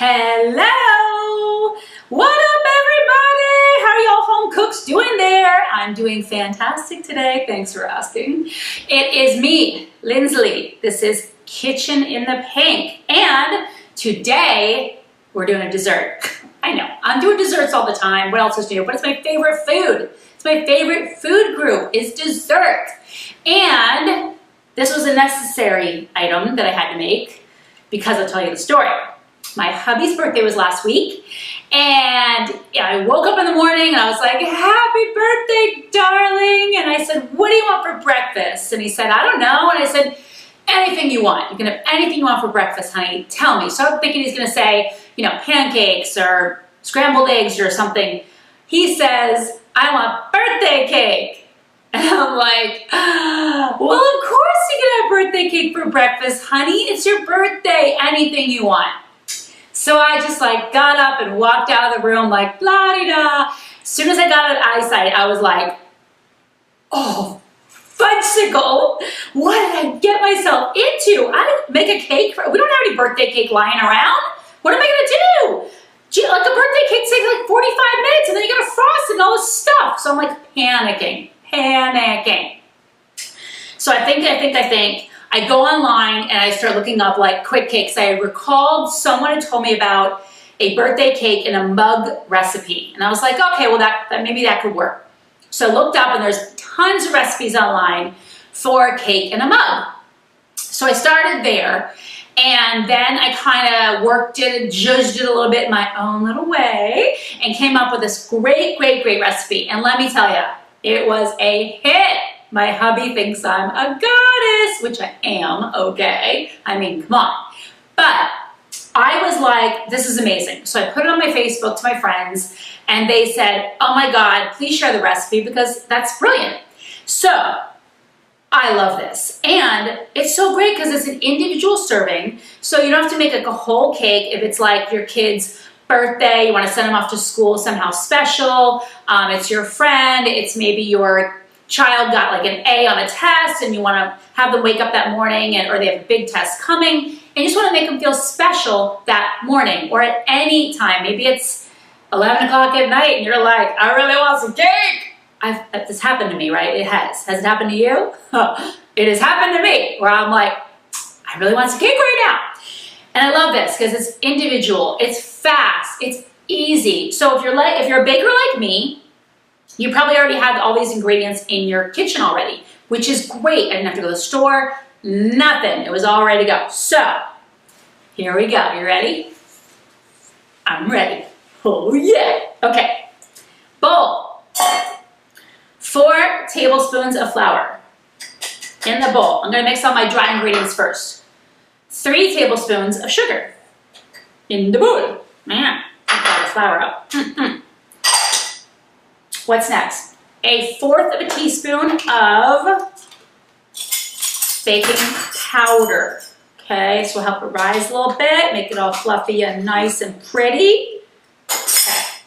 Hello! What up, everybody? How are y'all home cooks doing there? I'm doing fantastic today. Thanks for asking. It is me, Lindsley. This is Kitchen in the Pink. And today, we're doing a dessert. I know, I'm doing desserts all the time. What else is new? But it's my favorite food. It's my favorite food group is dessert. And this was a necessary item that I had to make because I'll tell you the story. My hubby's birthday was last week, and I woke up in the morning and I was like, happy birthday, darling. And I said, what do you want for breakfast? And he said, I don't know. And I said, anything you want. You can have anything you want for breakfast, honey. Tell me. So I'm thinking he's going to say, pancakes or scrambled eggs or something. He says, I want birthday cake. And I'm like, well, of course you can have birthday cake for breakfast, honey. It's your birthday. Anything you want. So I just got up and walked out of the room like la-di-da. As soon as I got out of eyesight, I was like, oh, fudgesicle. What did I get myself into? I didn't make a cake. We don't have any birthday cake lying around. What am I going to do? Gee, like a birthday cake takes like 45 minutes and then you got to frost and all this stuff. So I'm like panicking. So I think. I go online and I start looking up like quick cakes. I recalled someone had told me about a birthday cake in a mug recipe. And I was like, okay, well maybe that could work. So I looked up and there's tons of recipes online for cake in a mug. So I started there and then I kind of worked it, judged it a little bit in my own little way and came up with this great recipe. And let me tell you, it was a hit. My hubby thinks I'm a goddess, which I am, okay? I mean, come on. But I was like, this is amazing. So I put it on my Facebook to my friends, and they said, oh my God, please share the recipe because that's brilliant. So I love this. And it's so great because it's an individual serving, so you don't have to make like a whole cake if it's like your kid's birthday, you want to send them off to school somehow special, it's your friend, it's maybe your child got like an A on a test and you want to have them wake up that morning or they have a big test coming and you just want to make them feel special that morning or at any time. Maybe it's 11 o'clock at night and you're like, I really want some cake. This happened to me, right? It has. Has it happened to you? It has happened to me where I'm like, I really want some cake right now. And I love this because it's individual, it's fast, it's easy. So if you're a baker like me, you probably already have all these ingredients in your kitchen already, which is great. I didn't have to go to the store, nothing. It was all ready to go. So, here we go. You ready? I'm ready. Oh yeah. Okay. Bowl. 4 tablespoons of flour in the bowl. I'm going to mix all my dry ingredients first. 3 tablespoons of sugar in the bowl. Man, I got the flour up. What's next? 1/4 of a teaspoon of baking powder. Okay, so we'll help it rise a little bit, make it all fluffy and nice and pretty. Okay.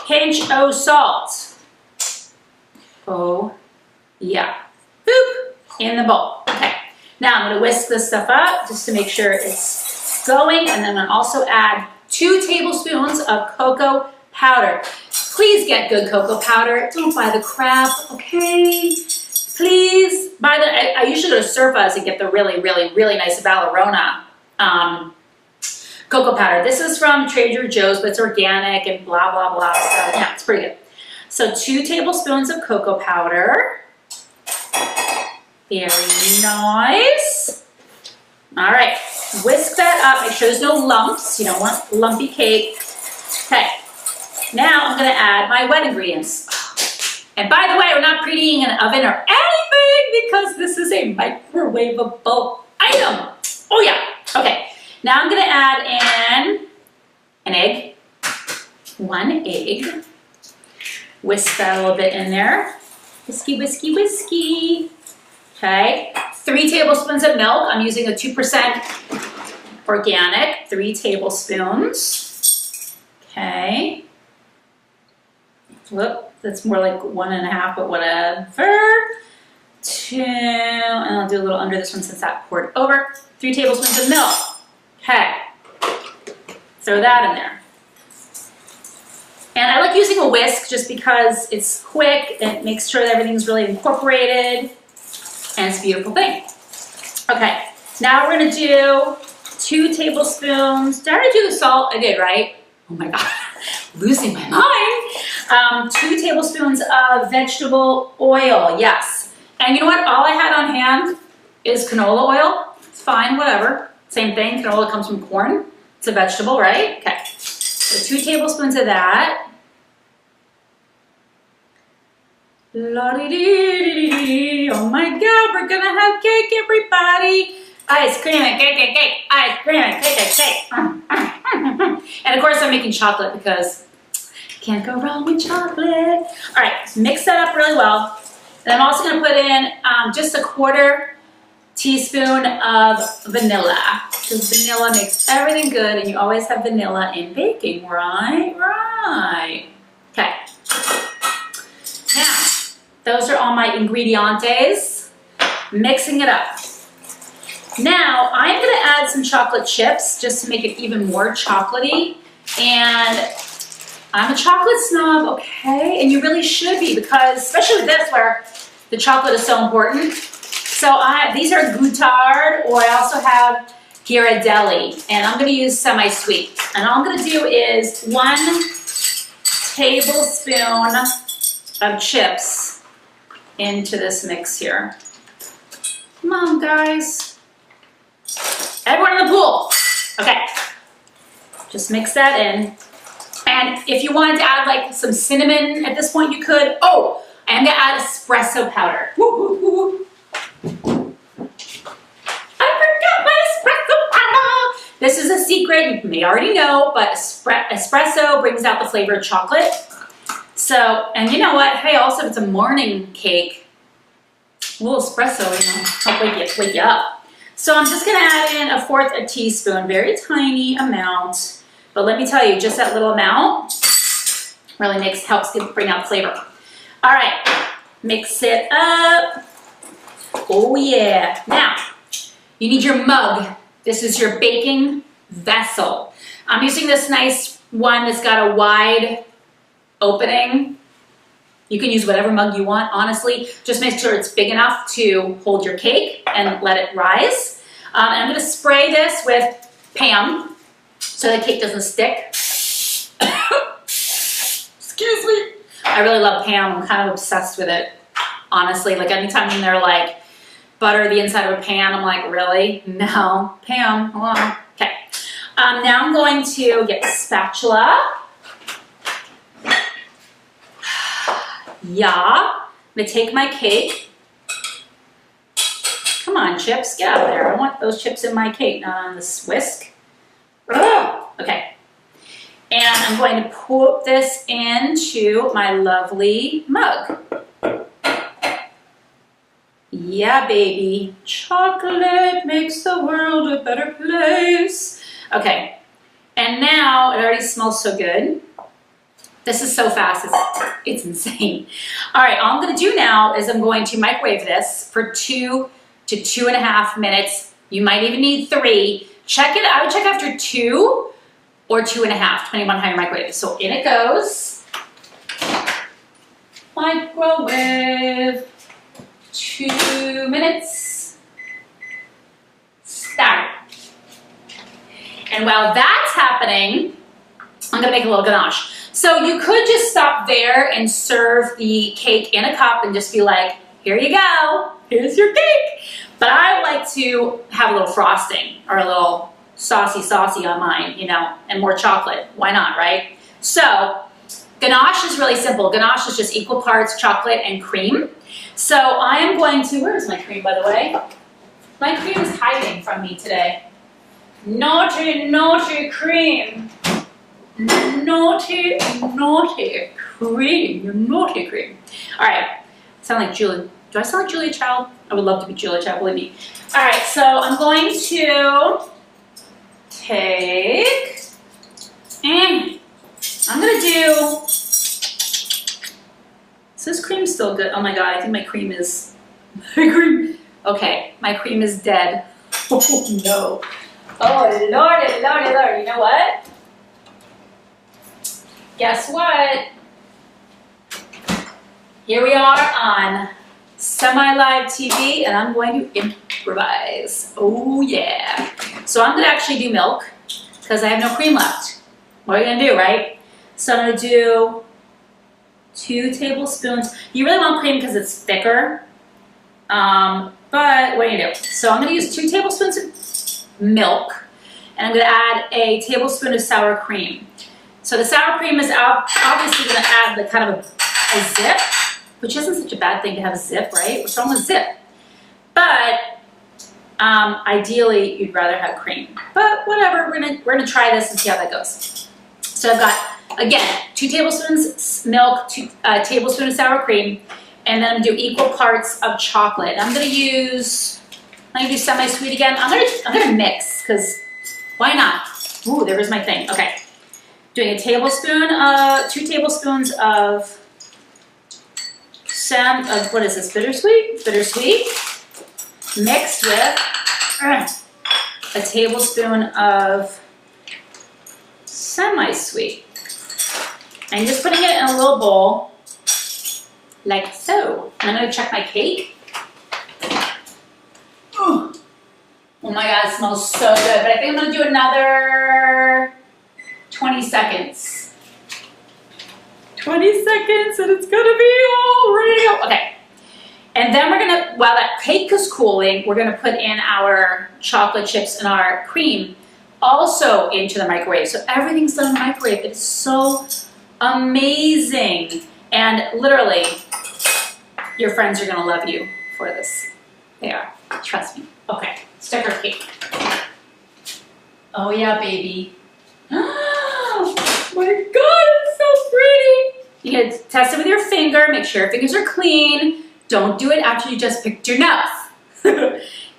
Pinch of salt. Oh, yeah. Boop, in the bowl. Okay, now I'm gonna whisk this stuff up just to make sure it's going, and then I'm gonna also add 2 tablespoons of cocoa powder. Please get good cocoa powder. Don't buy the crap, okay? Please buy I usually go to Surfa's and get the really nice Valrhona cocoa powder. This is from Trader Joe's, but it's organic and blah, blah, blah. So yeah, it's pretty good. So 2 tablespoons of cocoa powder. Very nice. All right, whisk that up. Make sure there's no lumps. You don't want lumpy cake. Okay. Now I'm going to add my wet ingredients. And by the way, we're not preheating an oven or anything because this is a microwavable item. Oh yeah. Okay. Now I'm going to add in an egg. 1 egg. Whisk that a little bit in there. Whiskey, whiskey, whiskey. Okay. 3 tablespoons of milk. I'm using a 2% organic. 3 tablespoons. Okay. Whoop, that's more like 1.5, but whatever. 2, and I'll do a little under this one since that poured over. 3 tablespoons of milk. Okay. Throw that in there. And I like using a whisk just because it's quick, it makes sure that everything's really incorporated, and it's a beautiful thing. Okay, now we're gonna do 2 tablespoons. Did I already do the salt? I did, right? Oh my God, losing my mind. 2 tablespoons of vegetable oil, yes. And you know what? All I had on hand is canola oil. It's fine, whatever. Same thing, canola comes from corn. It's a vegetable, right? Okay, so 2 tablespoons of that. La-dee-dee-dee-dee-dee. Oh my God, we're gonna have cake, everybody. Ice cream and cake and cake. Ice cream and cake and cake. And of course I'm making chocolate because can't go wrong with chocolate. All right, mix that up really well. And I'm also gonna put in just a 1/4 teaspoon of vanilla, because vanilla makes everything good, and you always have vanilla in baking, right? Right. Okay. Now, those are all my ingredientes. Mixing it up. Now, I'm gonna add some chocolate chips just to make it even more chocolatey. And I'm a chocolate snob, okay? And you really should be, because especially with this where the chocolate is so important. So these are Goutard, or I also have Ghirardelli, and I'm gonna use semi-sweet. And all I'm gonna do is 1 tablespoon of chips into this mix here. Come on, guys. Everyone in the pool. Okay, just mix that in. And if you wanted to add like some cinnamon at this point, you could. Oh, I'm gonna add espresso powder. Woo, woo, woo. I forgot my espresso powder. This is a secret, you may already know, but espresso brings out the flavor of chocolate. So, and you know what? Hey, also if it's a morning cake, a little espresso, help wake you up. So I'm just gonna add in 1/4 teaspoon, very tiny amount. But let me tell you, just that little amount really helps bring out flavor. All right, mix it up. Oh yeah. Now, you need your mug. This is your baking vessel. I'm using this nice one that's got a wide opening. You can use whatever mug you want, honestly. Just make sure it's big enough to hold your cake and let it rise. And I'm gonna spray this with Pam so the cake doesn't stick. Excuse me. I really love Pam. I'm kind of obsessed with it, honestly. Like anytime when they're like, butter the inside of a pan, I'm like, really? No. Pam, hold on. Okay. Now I'm going to get a spatula. Yeah. I'm gonna take my cake. Come on, chips, get out of there. I want those chips in my cake, not on this whisk. Ugh. Okay. And I'm going to put this into my lovely mug. Yeah, baby. Chocolate makes the world a better place. Okay. And now, it already smells so good. This is so fast, it's insane. All right, all I'm gonna do now is I'm going to microwave this for 2 to 2.5 minutes. You might even need 3. Check it, I would check after 2 or 2.5, depending on how you microwave it. So in it goes. Microwave, 2 minutes. Start. And while that's happening, I'm gonna make a little ganache. So you could just stop there and serve the cake in a cup and just be like, here you go, here's your cake. But I like to have a little frosting or a little saucy on mine, and more chocolate. Why not, right? So ganache is really simple. Ganache is just equal parts chocolate and cream. So I am going to, where's my cream, by the way? My cream is hiding from me today. Naughty, naughty cream. Naughty, naughty cream. You naughty cream. All right. Sound like Julie. Do I sound like Julia Child? I would love to be Julia Child, believe me. All right. So I'm going to take, and I'm going to do, is this cream still good? Oh my God. I think my cream is, okay. My cream is dead. Oh no. Oh Lordy, Lordy, Lordy. You know what? guess what? Here we are on semi-live TV, and I'm going to improvise. Oh yeah. So I'm gonna actually do milk because I have no cream left. What are you gonna do, right? So I'm gonna do 2 tablespoons. You really want cream because it's thicker. But what do you do? So I'm gonna use 2 tablespoons of milk, and I'm gonna add a tablespoon of sour cream. So the sour cream is obviously gonna add the kind of a zip, which isn't such a bad thing to have a zip, right? What's wrong with zip? But ideally, you'd rather have cream. But whatever, we're gonna try this and see how that goes. So I've got, again, 2 tablespoons milk, 2 tablespoons of sour cream, and then I'm gonna do equal parts of chocolate. And I'm gonna do semi-sweet again. I'm gonna mix, because why not? Ooh, there's my thing. Okay, doing a tablespoon, 2 tablespoons of what is this, bittersweet? Bittersweet, mixed with a tablespoon of semi-sweet. I'm just putting it in a little bowl, like so. And I'm gonna check my cake. Oh my God, it smells so good. But I think I'm gonna do another 20 seconds. 20 seconds and it's gonna be all ready to go. Okay. And then we're gonna, while that cake is cooling, we're gonna put in our chocolate chips and our cream also into the microwave. So everything's done in the microwave. It's so amazing. And literally, your friends are gonna love you for this. They are, trust me. Okay, let's check our cake. Oh yeah, baby. Oh my God, it's so pretty. You can test it with your finger, make sure your fingers are clean. Don't do it after you just picked your nose.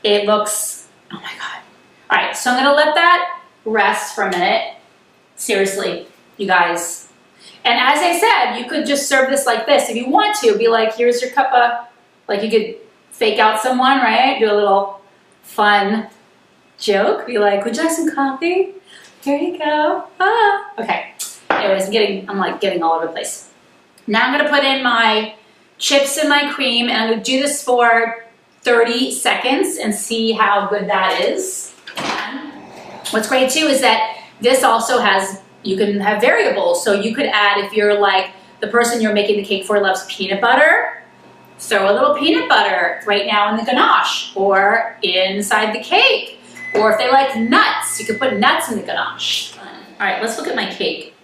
It looks, oh my God. All right, so I'm gonna let that rest for a minute. Seriously, you guys. And as I said, you could just serve this like this if you want to. Be like, here's your cup of, like you could fake out someone, right? Do a little fun joke. Be like, would you like some coffee? Here you go. Ah. Okay. Anyways, I'm like getting all over the place. Now I'm gonna put in my chips and my cream, and I'm gonna do this for 30 seconds and see how good that is. And what's great too is that this also has, you can have variables. So you could add, if you're like the person you're making the cake for loves peanut butter, throw a little peanut butter right now in the ganache or inside the cake. Or if they like nuts, you could put nuts in the ganache. All right, let's look at my cake.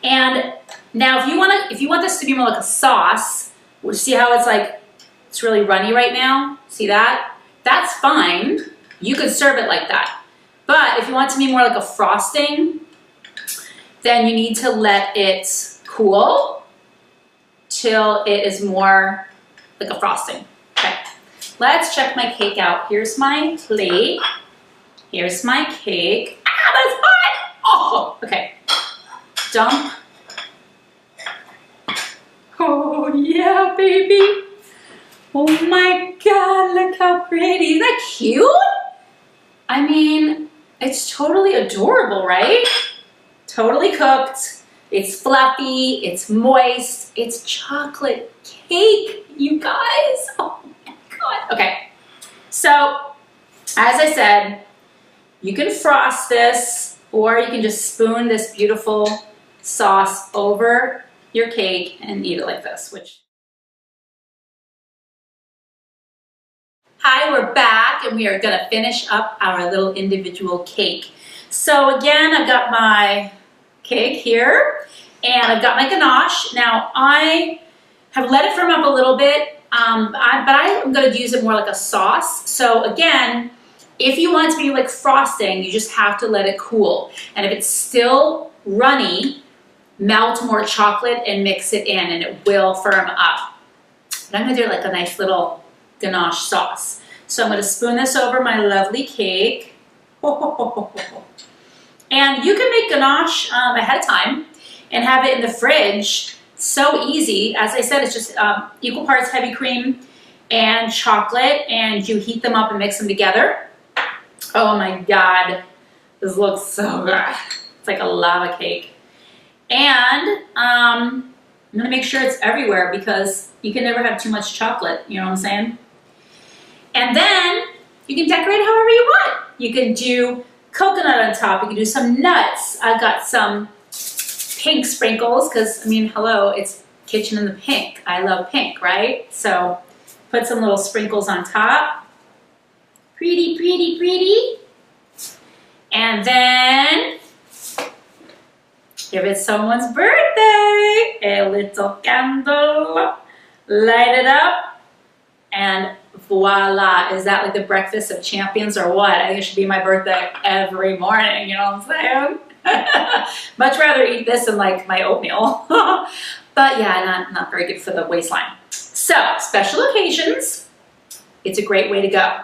And now if you want this to be more like a sauce, see how it's like, it's really runny right now? See that? That's fine. You could serve it like that. But if you want it to be more like a frosting, then you need to let it cool till it is more like a frosting. Okay, let's check my cake out. Here's my plate. Here's my cake. Ah, that's hot! Oh, okay. Dump. Oh yeah, baby. Oh my God, look how pretty. Isn't that cute? I mean, it's totally adorable, right? Totally cooked. It's fluffy, it's moist, it's chocolate cake, you guys. Oh my God. Okay, so as I said, you can frost this, or you can just spoon this beautiful sauce over your cake and eat it like this, which... Hi, we're back, and we are gonna finish up our little individual cake. So again, I've got my cake here, and I've got my ganache. Now I have let it firm up a little bit, but I'm gonna use it more like a sauce. So again, if you want it to be like frosting, you just have to let it cool. And if it's still runny, melt more chocolate and mix it in, and it will firm up. But I'm gonna do like a nice little ganache sauce. So I'm gonna spoon this over my lovely cake. And you can make ganache ahead of time and have it in the fridge. So easy. As I said, it's just equal parts heavy cream and chocolate, and you heat them up and mix them together. Oh my God, this looks so good. It's like a lava cake. And I'm gonna make sure it's everywhere because you can never have too much chocolate, you know what I'm saying? And then you can decorate however you want. You can do coconut on top, you can do some nuts. I've got some pink sprinkles because, I mean, hello, it's Kitchen in the Pink. I love pink, right? So put some little sprinkles on top. Pretty, pretty, pretty. And then, if it's someone's birthday, a little candle, light it up, and voila. Is that like the breakfast of champions or what? I think it should be my birthday every morning, you know what I'm saying? Much rather eat this than like my oatmeal. But yeah, not very good for the waistline. So, special occasions, it's a great way to go.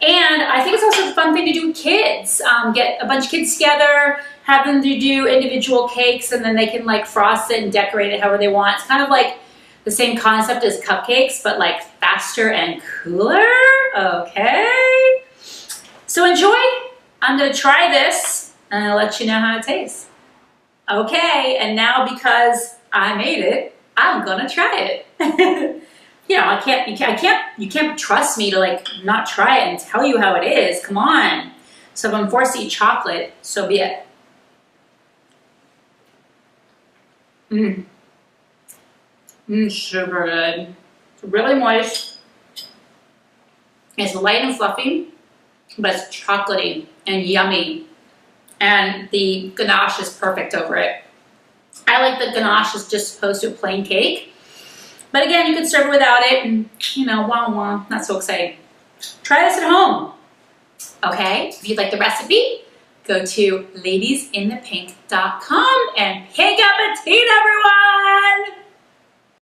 And I think it's also a fun thing to do with kids. Get a bunch of kids together, have them to do individual cakes, and then they can like frost it and decorate it however they want. It's kind of like the same concept as cupcakes, but like faster and cooler. Okay. So enjoy. I'm gonna try this and I'll let you know how it tastes. Okay, and now because I made it, I'm gonna try it. You know, you can't trust me to like not try it and tell you how it is. Come on. So if I'm forced to eat chocolate, so be it. Super good. It's really moist. It's light and fluffy, but it's chocolatey and yummy. And the ganache is perfect over it. I like the ganache is just opposed to a plain cake. But again, you can serve it without it, and you know, wah wah, not so exciting. Try this at home. Okay, if you'd like the recipe, go to ladiesinthepink.com and pink up a teen, everyone!